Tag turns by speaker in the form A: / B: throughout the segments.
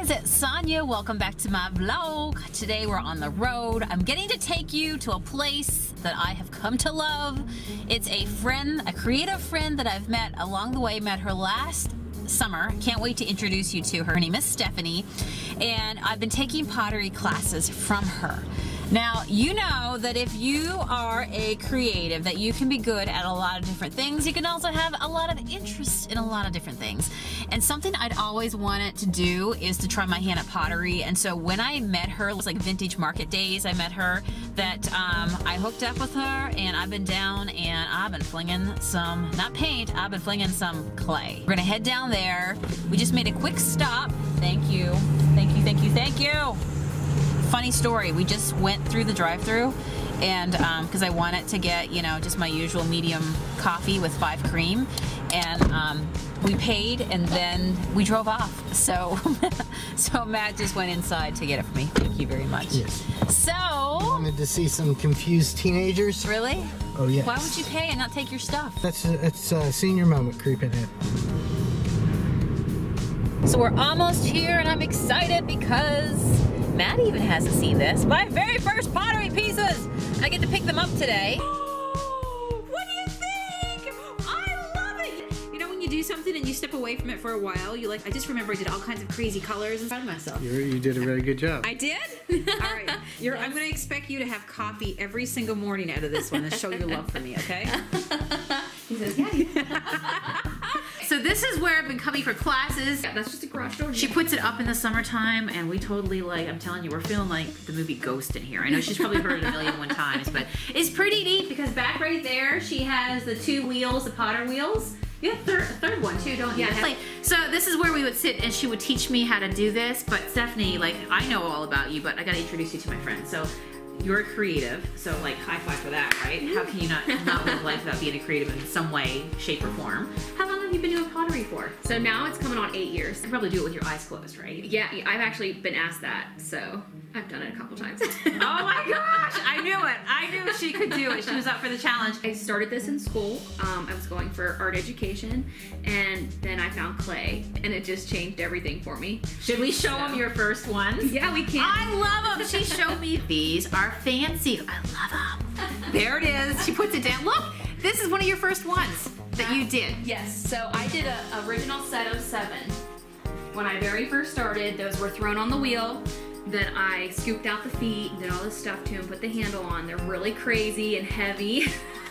A: guys, it's Sonia. Welcome back to my vlog. Today we're on the road. I'm getting to take you to a place that I have come to love. It's a friend, a creative friend that I've met along the way. Met her last summer. Can't wait to introduce you to her. Her name is Stephanie, and I've been taking pottery classes from her. Now, you know that if you are a creative, that you can be good at a lot of different things. You can also have a lot of interest in a lot of different things. And something I'd always wanted to do is to try my hand at pottery. And so when I met her, it was like vintage market days, I met her, that I hooked up with her, and I've been down and I've been flinging some, not paint, I've been flinging some clay. We're gonna head down there. We just made a quick stop. Thank you, thank you, thank you, thank you. Funny story, we just went through the drive-thru, and because I wanted to get, you know, just my usual medium coffee with 5 cream, and we paid and then we drove off. So so Matt just went inside to get it for me. Thank you very much.
B: Yes.
A: So
B: I wanted to see some confused teenagers.
A: really?
B: Oh yes.
A: Why would you pay and not take your stuff?
B: That's a senior moment creeping in.
A: So we're almost here, and I'm excited because Matt even hasn't seen this. My very first pottery pieces! I get to pick them up today. Oh, what do you think? I love it! You know when you do something and you step away from it for a while, you like, I just remember I did all kinds of crazy colors and proud of myself.
B: You did a really good job.
A: I did? Alright, I'm gonna expect you to have coffee every single morning out of this one and show your love for me, okay?
C: He says, yeah.
A: So this is where I've been coming for classes.
C: Yeah, that's just a garage door.
A: She puts it up in the summertime, and we totally, like, I'm telling you, we're feeling like the movie Ghost in here. I know she's probably heard it a million and one times, but it's pretty neat because back right there, she has the 2 wheels, the Potter wheels. You have a third one too, don't you? Yeah. So this is where we would sit, and she would teach me how to do this. But Stephanie, like, I know all about you, but I gotta introduce you to my friend. So you're a creative, so like high five for that, right? How can you not live life without being a creative in some way, shape, or form? How long have you been doing pottery for?
C: So now it's coming on 8 years.
A: You probably do it with your eyes closed, right?
C: Yeah, I've actually been asked that, so I've done it a couple times.
A: Oh my gosh, I knew it. I knew she could do it. She was up for the challenge.
C: I started this in school. I was going for art education, and then I found clay, and it just changed everything for me.
A: Should we show them your first ones?
C: Yeah, we can.
A: I love them. She showed me. These are fancy. I love them. There it is. She puts it down. Look, this is one of your first ones that you did.
C: Yes, so I did an original set of 7. When I very first started, those were thrown on the wheel. Then I scooped out the feet, did all this stuff to them, put the handle on. They're really crazy and heavy.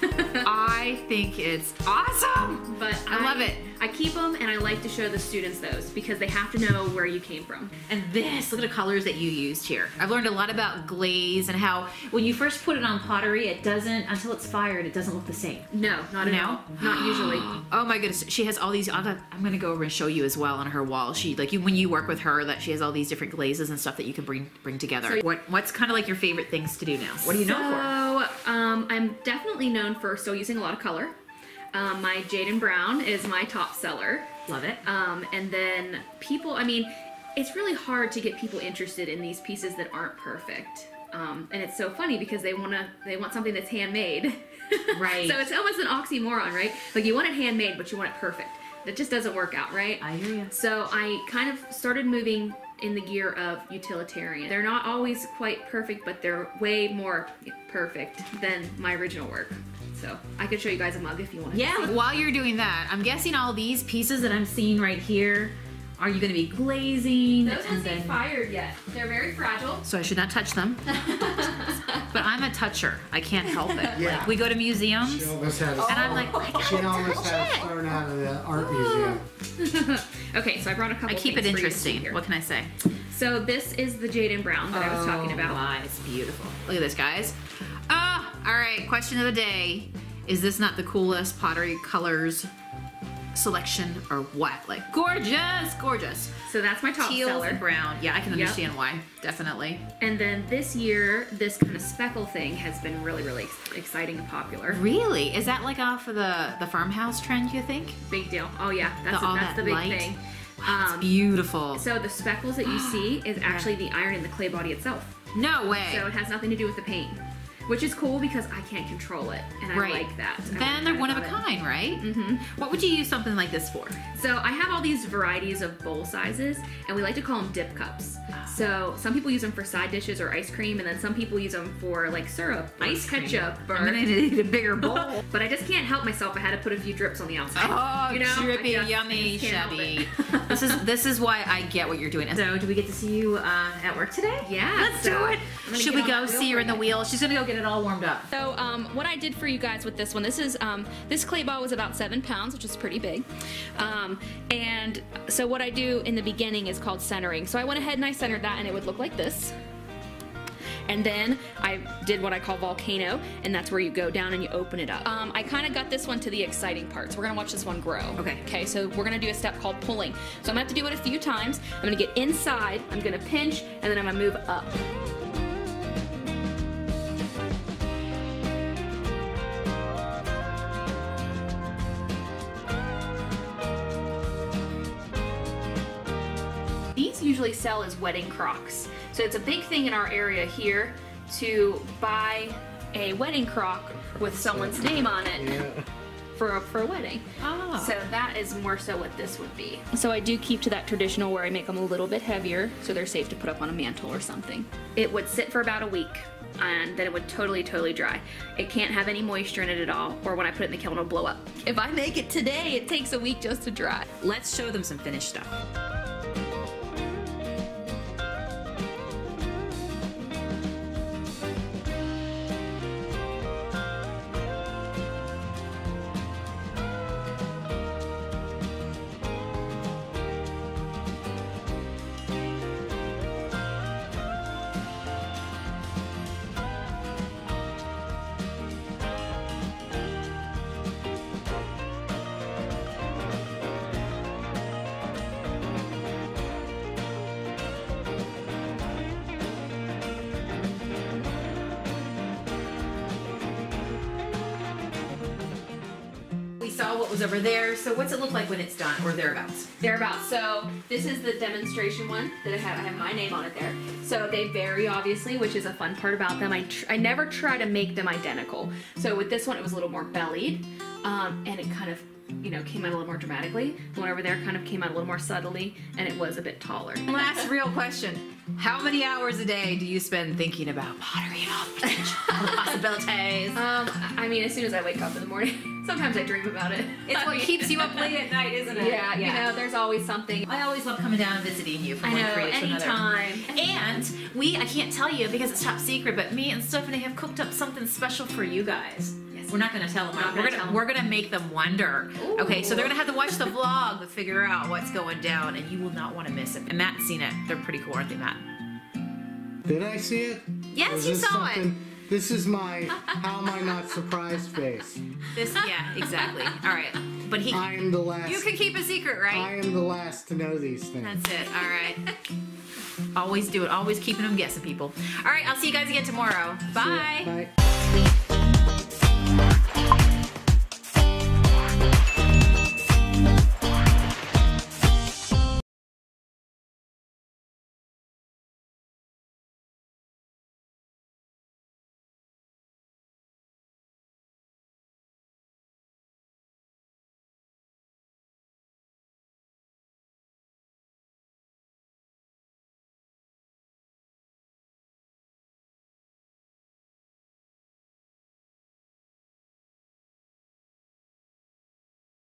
A: I think it's awesome.
C: But
A: I love it.
C: I keep them, and I like to show the students those because they have to know where you came from.
A: And this, look at the colors that you used here. I've learned a lot about glaze and how when you first put it on pottery, it doesn't, until it's fired, it doesn't look the same.
C: No, not at all. Not usually.
A: Oh my goodness, she has all these, I'm gonna go over and show you as well on her wall. She, like, when you work with her, that she has all these different glazes and stuff that you can bring together. So what's kind of like your favorite things to do now? What are you known for?
C: So, I'm definitely known for still using a lot of color. My Jade and Brown is my top seller.
A: Love it.
C: And then people, I mean, it's really hard to get people interested in these pieces that aren't perfect. And it's so funny because they want something that's handmade.
A: Right.
C: So it's almost an oxymoron, right? Like you want it handmade, but you want it perfect. That just doesn't work out, right?
A: I hear you.
C: So I kind of started moving in the gear of utilitarian. They're not always quite perfect, but they're way more perfect than my original work. So I could show you guys a mug if you want.
A: Yeah, while you're doing that, I'm guessing all these pieces that I'm seeing right here, are you gonna be glazing?
C: Those haven't been fired yet. They're very fragile.
A: So I should not touch them. But I'm a toucher. I can't help it.
B: Yeah.
A: Like, we go to museums,
B: She almost had
A: and I'm like, I
B: she
A: gotta
B: almost
A: touch
B: had
A: it.
B: thrown out of the art museum.
C: Okay, so I brought a couple
A: I keep it
C: things for you to see
A: interesting.
C: here.
A: What can I say?
C: So this is the Jade and Brown that I was talking about.
A: My, it's beautiful. Look at this, guys. Ah, all right, question of the day. Is this not the coolest pottery colors selection or what? Like, gorgeous, gorgeous.
C: So that's my top
A: Teal
C: seller.
A: and brown. Yeah, I can
C: Yep.
A: understand why. Definitely.
C: And then this year, this kind of speckle thing has been really, really exciting and popular.
A: Really? Is that like off of the farmhouse trend, you think?
C: Big deal. Oh yeah,
A: all
C: that's
A: that
C: the big
A: light?
C: thing.
A: Wow, it's beautiful.
C: So the speckles that you see is actually the iron in the clay body itself.
A: No way.
C: So it has nothing to do with the paint. which is cool because I can't control it, and I like that.
A: Then they're one of a kind, right?
C: Mm-hmm.
A: What would you use something like this for?
C: So I have all these varieties of bowl sizes, and we like to call them dip cups. So some people use them for side dishes or ice cream, and then some people use them for like syrup, ice ketchup, or
A: I'm gonna need a bigger bowl.
C: But I just can't help myself. I had to put a few drips on the outside.
A: Oh,
C: you know?
A: drippy,
C: I
A: yummy,
C: just can't help
A: chubby.
C: it.
A: This is why I get what you're doing. So, do we get to see you at work today?
C: Yeah.
A: Let's do it. Should we go see her in the
C: wheel?
A: wheel? She's gonna go get it all warmed up.
C: So what I did for you guys with this one, this is this clay ball was about 7 pounds, which is pretty big. And so what I do in the beginning is called centering. So I went ahead and I centered that, and it would look like this. And then I did what I call volcano, and that's where you go down and you open it up. I kind of got this one to the exciting part, so we're gonna watch this one grow. Okay, so we're gonna do a step called pulling. So I'm gonna have to do it a few times. I'm gonna get inside, I'm gonna pinch, and then I'm gonna move up. These usually sell as wedding crocks. So it's a big thing in our area here to buy a wedding crock with someone's name on it for a wedding. Oh. So that is more so what this would be. So I do keep to that traditional where I make them a little bit heavier so they're safe to put up on a mantle or something. It would sit for about a week, and then it would totally dry. It can't have any moisture in it at all, or when I put it in the kiln it'll blow up. If I make it today, it takes a week just to dry.
A: Let's show them some finished stuff. Saw what was over there. So what's it look like when it's done, or thereabouts?
C: Thereabouts. So this is the demonstration one that I have my name on it there. So they vary obviously, which is a fun part about them. I never try to make them identical. So with this one, it was a little more bellied, and it kind of, you know, came out a little more dramatically. The one over there kind of came out a little more subtly, and it was a bit taller.
A: Last real question. How many hours a day do you spend thinking about pottery and all the potential, all the possibilities?
C: I mean, as soon as I wake up in the morning. Sometimes I dream about it.
A: It's what keeps you up late at night, isn't it?
C: Yeah, you know, there's always something.
A: I always love coming down and visiting you from one creative to another.
C: Anytime.
A: And I can't tell you because it's top secret, but me and Stephanie have cooked up something special for you guys. Yes. We're not going to tell them. We're gonna make them wonder. Ooh. Okay, so they're going to have to watch the vlog to figure out what's going down, and you will not want to miss it. And Matt's seen it. They're pretty cool, aren't they, Matt?
B: Did I see it?
A: Yes, you saw it.
B: This is my how am I not surprised face.
A: Yeah, exactly. All right. But
B: I am the last.
A: You can keep a secret, right?
B: I am the last to know these things.
A: That's it. All right. Always do it. Always keeping them guessing, people. All right. I'll see you guys again tomorrow. Bye.
B: Bye.